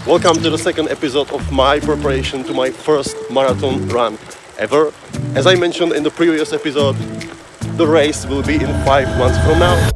Welcome to the second episode of my preparation to my first marathon run ever. As I mentioned in the previous episode, the race will be in 5 months from now.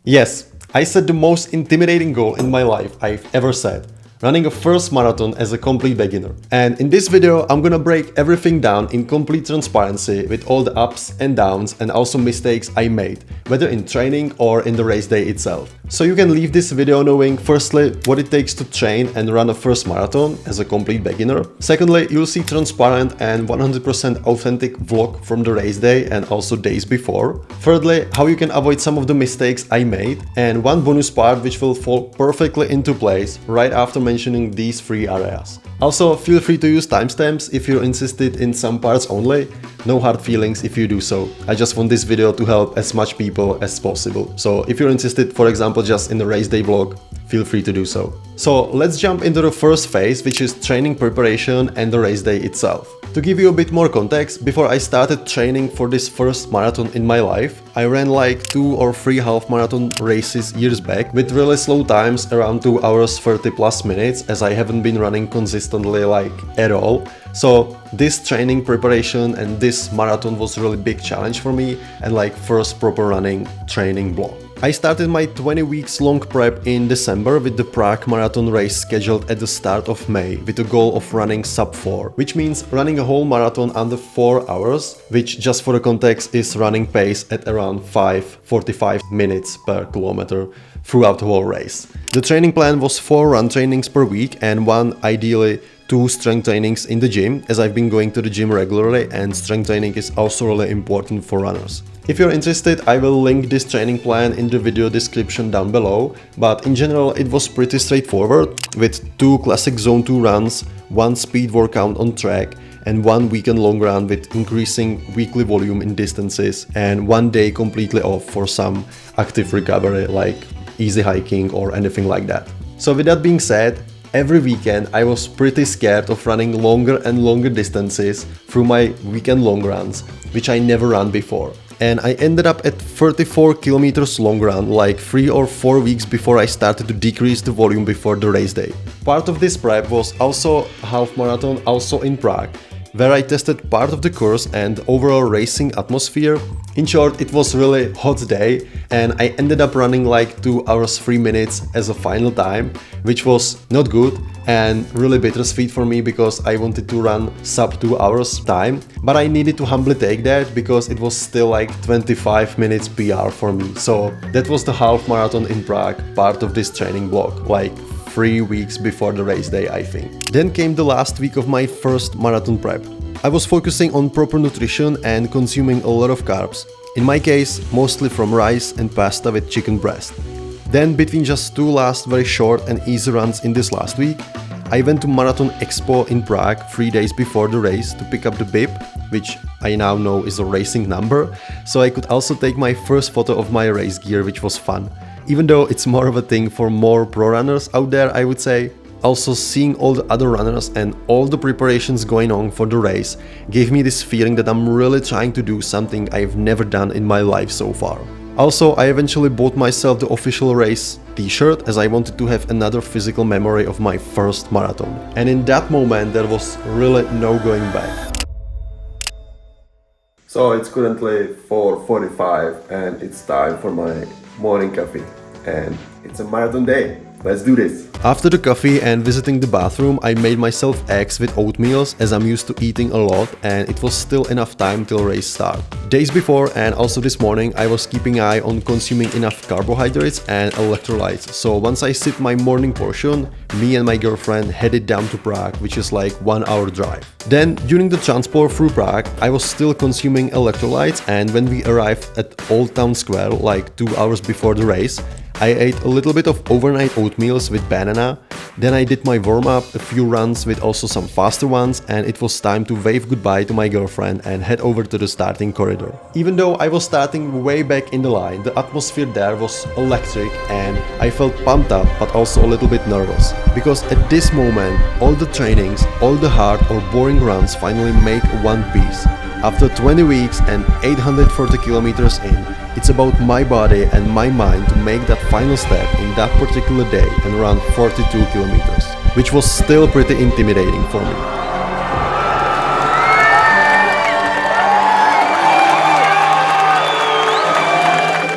Yes, I set the most intimidating goal in my life I've ever set. Running a first marathon as a complete beginner. And in this video, I'm gonna break everything down in complete transparency with all the ups and downs and also mistakes I made, whether in training or in the race day itself. So you can leave this video knowing firstly what it takes to train and run a first marathon as a complete beginner. Secondly, you'll see transparent and 100% authentic vlog from the race day and also days before. Thirdly, how you can avoid some of the mistakes I made, and one bonus part which will fall perfectly into place right after mentioning these three areas. Also, feel free to use timestamps if you're interested in some parts only. No hard feelings if you do so. I just want this video to help as much people as possible. So if you're interested, for example, just in the race day vlog, feel free to do so. So let's jump into the first phase, which is training preparation and the race day itself. To give you a bit more context, before I started training for this first marathon in my life, I ran like 2 or 3 half marathon races years back with really slow times around 2 hours 30 plus minutes, as I haven't been running consistently like at all. So this training preparation and this marathon was really big challenge for me and like first proper running training block. I started my 20 weeks long prep in December with the Prague Marathon race scheduled at the start of May with the goal of running sub 4, which means running a whole marathon under 4 hours, which just for the context is running pace at around 5:45 minutes per kilometer throughout the whole race. The training plan was 4 run trainings per week and one, ideally 2 strength trainings in the gym, as I've been going to the gym regularly and strength training is also really important for runners. If you're interested, I will link this training plan in the video description down below, but in general it was pretty straightforward with 2 classic zone 2 runs, 1 speed workout on track and 1 weekend long run with increasing weekly volume in distances and 1 day completely off for some active recovery like easy hiking or anything like that. So with that being said, every weekend I was pretty scared of running longer and longer distances through my weekend long runs, which I never ran before. And I ended up at 34 kilometers long run like 3 or 4 weeks before I started to decrease the volume before the race day. Part of this prep was also a half marathon also in Prague, where I tested part of the course and overall racing atmosphere. In short, it was really hot day and I ended up running like 2 hours 3 minutes as a final time, which was not good and really bittersweet for me because I wanted to run sub 2 hours time, but I needed to humbly take that because it was still like 25 minutes PR for me. So that was the half marathon in Prague, part of this training block, like 3 weeks before the race day, I think. Then came the last week of my first marathon prep. I was focusing on proper nutrition and consuming a lot of carbs. In my case, mostly from rice and pasta with chicken breast. Then between just 2 last very short and easy runs in this last week, I went to Marathon Expo in Prague 3 days before the race to pick up the bib, which I now know is a racing number, so I could also take my first photo of my race gear, which was fun. Even though it's more of a thing for more pro runners out there, I would say. Also, seeing all the other runners and all the preparations going on for the race gave me this feeling that I'm really trying to do something I've never done in my life so far. Also, I eventually bought myself the official race t-shirt as I wanted to have another physical memory of my first marathon. And in that moment there was really no going back. So it's currently 4:45 and it's time for my morning coffee and it's a marathon day. Let's do this! After the coffee and visiting the bathroom, I made myself eggs with oatmeals as I'm used to eating a lot and it was still enough time till race start. Days before and also this morning I was keeping an eye on consuming enough carbohydrates and electrolytes, so once I sipped my morning portion, me and my girlfriend headed down to Prague, which is like 1 hour drive. Then during the transport through Prague, I was still consuming electrolytes and when we arrived at Old Town Square like 2 hours before the race, I ate a little bit of overnight oatmeals with banana, then I did my warm-up, a few runs with also some faster ones, and it was time to wave goodbye to my girlfriend and head over to the starting corridor. Even though I was starting way back in the line, the atmosphere there was electric and I felt pumped up but also a little bit nervous. Because at this moment, all the trainings, all the hard or boring runs finally make one piece. After 20 weeks and 840 kilometers in, It's about my body and my mind to make that final step in that particular day and run 42 kilometers, which was still pretty intimidating for me.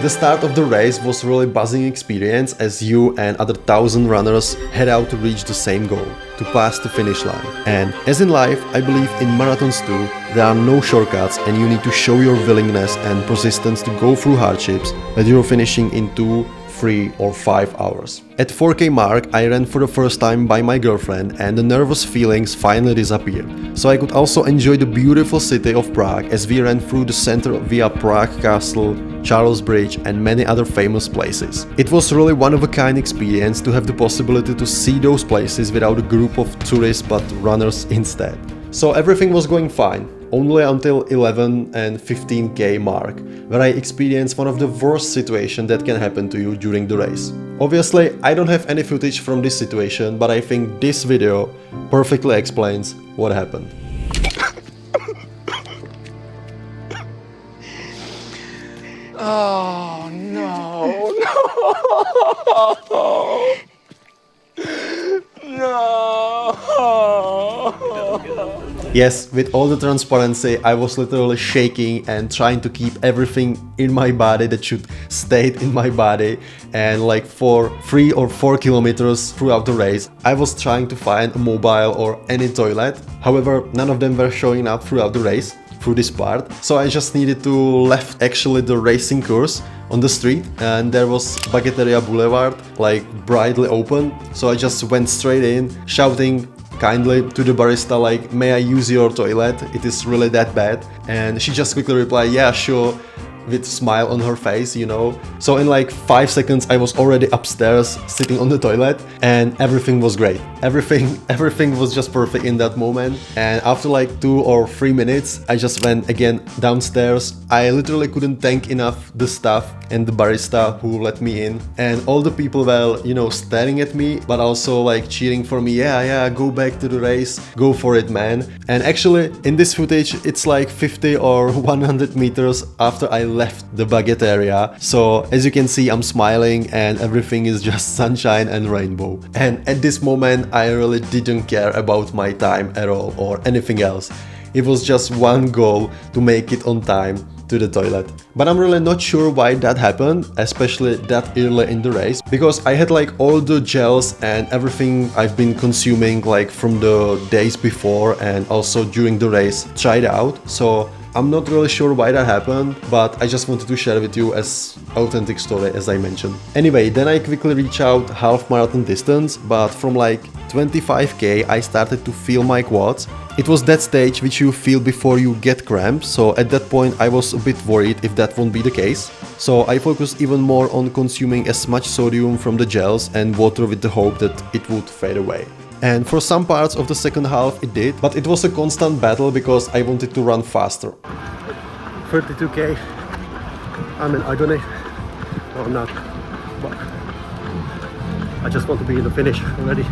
The start of the race was really buzzing experience as you and other 1,000 runners head out to reach the same goal, to pass the finish line. And as in life, I believe in marathons too, there are no shortcuts and you need to show your willingness and persistence to go through hardships, whether you're finishing in 2, 3 or 5 hours. At 4K mark, I ran for the first time by my girlfriend and the nervous feelings finally disappeared. So I could also enjoy the beautiful city of Prague as we ran through the center via Prague Castle, Charles Bridge and many other famous places. It was really one-of-a-kind experience to have the possibility to see those places without a group of tourists but runners instead. So everything was going fine, only until 11 and 15K mark, where I experienced one of the worst situations that can happen to you during the race. Obviously, I don't have any footage from this situation, but I think this video perfectly explains what happened. Oh no, no, no. Yes, with all the transparency, I was literally shaking and trying to keep everything in my body that should stay in my body. And like for 3 or 4 kilometers throughout the race, I was trying to find a mobile or any toilet. However, none of them were showing up throughout the race, through this part. So I just needed to left actually the racing course on the street, and there was Bagueteria Boulevard like brightly open. So I just went straight in, shouting kindly to the barista like, "May I use your toilet? It is really that bad." And she just quickly replied, "Yeah, sure," with a smile on her face, you know. So in like 5 seconds I was already upstairs sitting on the toilet and everything was great. Everything was just perfect in that moment. And after like 2 or 3 minutes I just went again downstairs. I literally couldn't thank enough the staff and the barista who let me in, and all the people were, you know, staring at me but also like cheering for me. Yeah, go back to the race, go for it, man. And actually in this footage it's like 50 or 100 meters after I left the baguette area. So as you can see, I'm smiling and everything is just sunshine and rainbow. And at this moment I really didn't care about my time at all or anything else. It was just one goal to make it on time to the toilet. But I'm really not sure why that happened, especially that early in the race, because I had like all the gels and everything I've been consuming like from the days before and also during the race tried out. So I'm not really sure why that happened, but I just wanted to share with you as authentic story as I mentioned. Anyway, then I quickly reached out half marathon distance, but from like 25K I started to feel my quads. It was that stage which you feel before you get cramps, so at that point I was a bit worried if that won't be the case. So I focused even more on consuming as much sodium from the gels and water with the hope that it would fade away. And for some parts of the second half it did, but it was a constant battle because I wanted to run faster. 32K, I'm in agony, or not, but I just want to be in the finish already.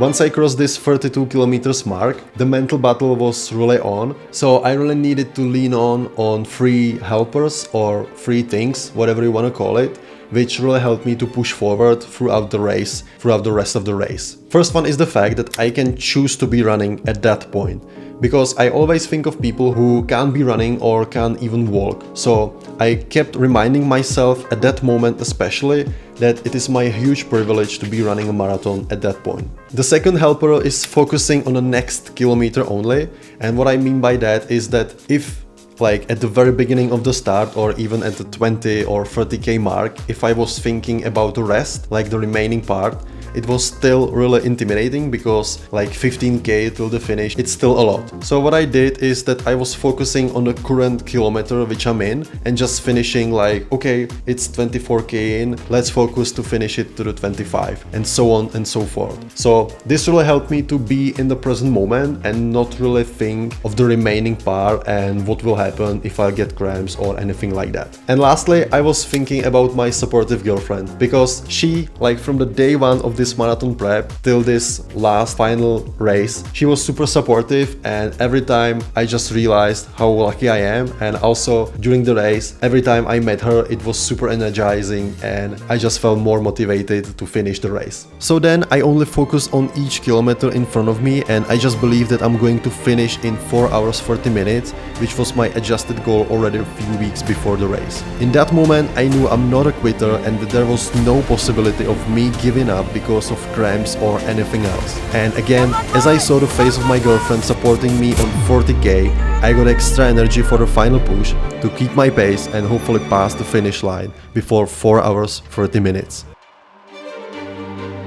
Once I crossed this 32 kilometers mark, the mental battle was really on, so I really needed to lean on 3 helpers or 3 things, whatever you want to call it, which really helped me to push forward throughout the race, throughout the rest of the race. First one is the fact that I can choose to be running at that point, because I always think of people who can't be running or can't even walk. So I kept reminding myself at that moment especially that it is my huge privilege to be running a marathon at that point. The second helper is focusing on the next kilometer only, and what I mean by that is that if like at the very beginning of the start or even at the 20 or 30K mark, if I was thinking about the rest, like the remaining part, it was still really intimidating because like 15K till the finish, it's still a lot. So what I did is that I was focusing on the current kilometer which I'm in and just finishing like, okay, it's 24K in, let's focus to finish it to the 25 and so on and so forth. So this really helped me to be in the present moment and not really think of the remaining part and what will happen if I get cramps or anything like that. And lastly, I was thinking about my supportive girlfriend, because she, like from the day one of this this marathon prep till this last final race. She was super supportive, and every time I just realized how lucky I am, and also during the race, every time I met her, it was super energizing and I just felt more motivated to finish the race. So then I only focused on each kilometer in front of me, and I just believe that I'm going to finish in 4 hours 40 minutes, which was my adjusted goal already a few weeks before the race. In that moment I knew I'm not a quitter and that there was no possibility of me giving up because of cramps or anything else. And again, as I saw the face of my girlfriend supporting me on 40k, I got extra energy for the final push to keep my pace and hopefully pass the finish line before 4 hours 30 minutes.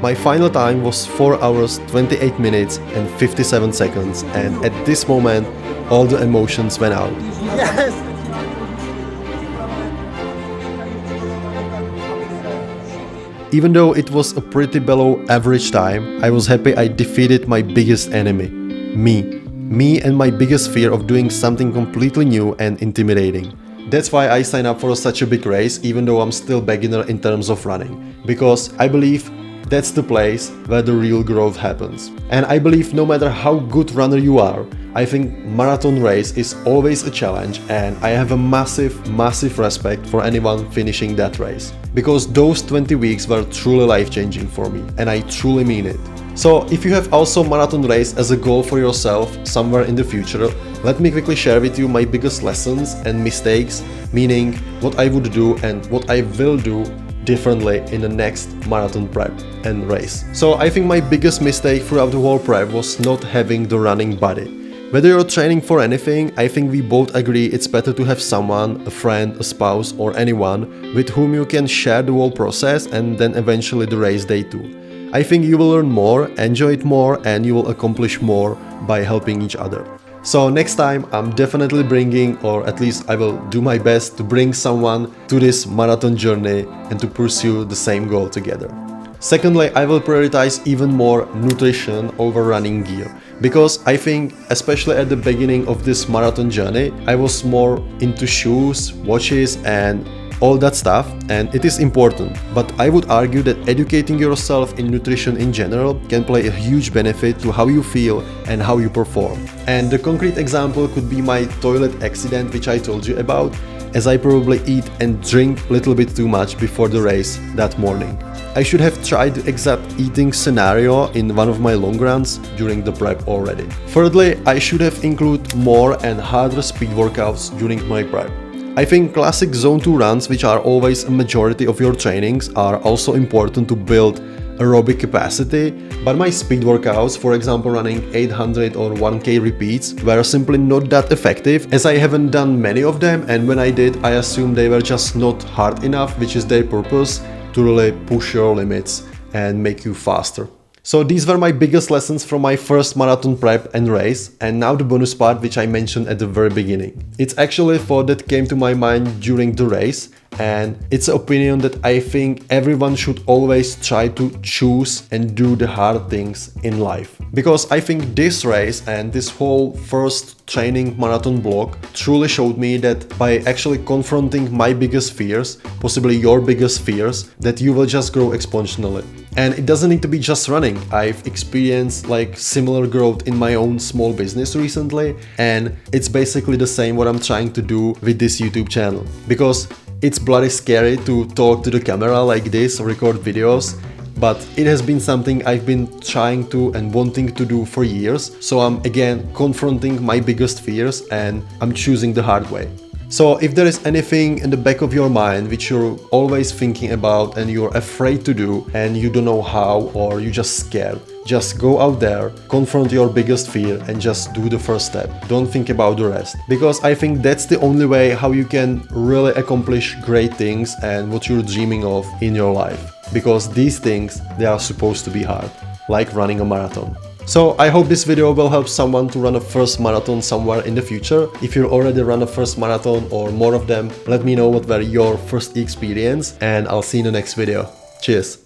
My final time was 4 hours 28 minutes and 57 seconds, and at this moment all the emotions went out. Yes! Even though it was a pretty below average time, I was happy I defeated my biggest enemy, me. Me and my biggest fear of doing something completely new and intimidating. That's why I signed up for such a big race, even though I'm still beginner in terms of running. Because I believe that's the place where the real growth happens. And I believe no matter how good runner you are, I think marathon race is always a challenge, and I have a massive respect for anyone finishing that race. Because those 20 weeks were truly life-changing for me, and I truly mean it. So if you have also marathon race as a goal for yourself somewhere in the future, let me quickly share with you my biggest lessons and mistakes, meaning what I would do and what I will do differently in the next marathon prep and race. So I think my biggest mistake throughout the whole prep was not having the running body. Whether you're training for anything, I think we both agree it's better to have someone, a friend, a spouse or anyone with whom you can share the whole process and then eventually the race day too. I think you will learn more, enjoy it more, and you will accomplish more by helping each other. So next time I'm definitely bringing, or at least I will do my best to bring someone to this marathon journey and to pursue the same goal together. Secondly, I will prioritize even more nutrition over running gear, because I think, especially at the beginning of this marathon journey, I was more into shoes, watches and all that stuff, and it is important, but I would argue that educating yourself in nutrition in general can play a huge benefit to how you feel and how you perform. And the concrete example could be my toilet accident which I told you about, as I probably eat and drink a little bit too much before the race that morning. I should have tried the exact eating scenario in one of my long runs during the prep already. Thirdly, I should have included more and harder speed workouts during my prep. I think classic zone 2 runs, which are always a majority of your trainings, are also important to build aerobic capacity, but my speed workouts, for example running 800 or 1k repeats, were simply not that effective, as I haven't done many of them, and when I did, I assumed they were just not hard enough, which is their purpose, to really push your limits and make you faster. So these were my biggest lessons from my first marathon prep and race, and now the bonus part which I mentioned at the very beginning. It's actually a thought that came to my mind during the race, and it's an opinion that I think everyone should always try to choose and do the hard things in life. Because I think this race and this whole first training marathon block truly showed me that by actually confronting my biggest fears, possibly your biggest fears, that you will just grow exponentially. And it doesn't need to be just running. I've experienced like similar growth in my own small business recently, and it's basically the same what I'm trying to do with this YouTube channel. Because it's bloody scary to talk to the camera like this, record videos, but it has been something I've been trying to and wanting to do for years. So I'm again confronting my biggest fears and I'm choosing the hard way. So if there is anything in the back of your mind which you're always thinking about and you're afraid to do and you don't know how, or you're just scared, just go out there, confront your biggest fear and just do the first step. Don't think about the rest. Because I think that's the only way how you can really accomplish great things and what you're dreaming of in your life. Because these things, they are supposed to be hard, like running a marathon. So I hope this video will help someone to run a first marathon somewhere in the future. If you already run a first marathon or more of them, let me know what were your first experience, and I'll see you in the next video. Cheers!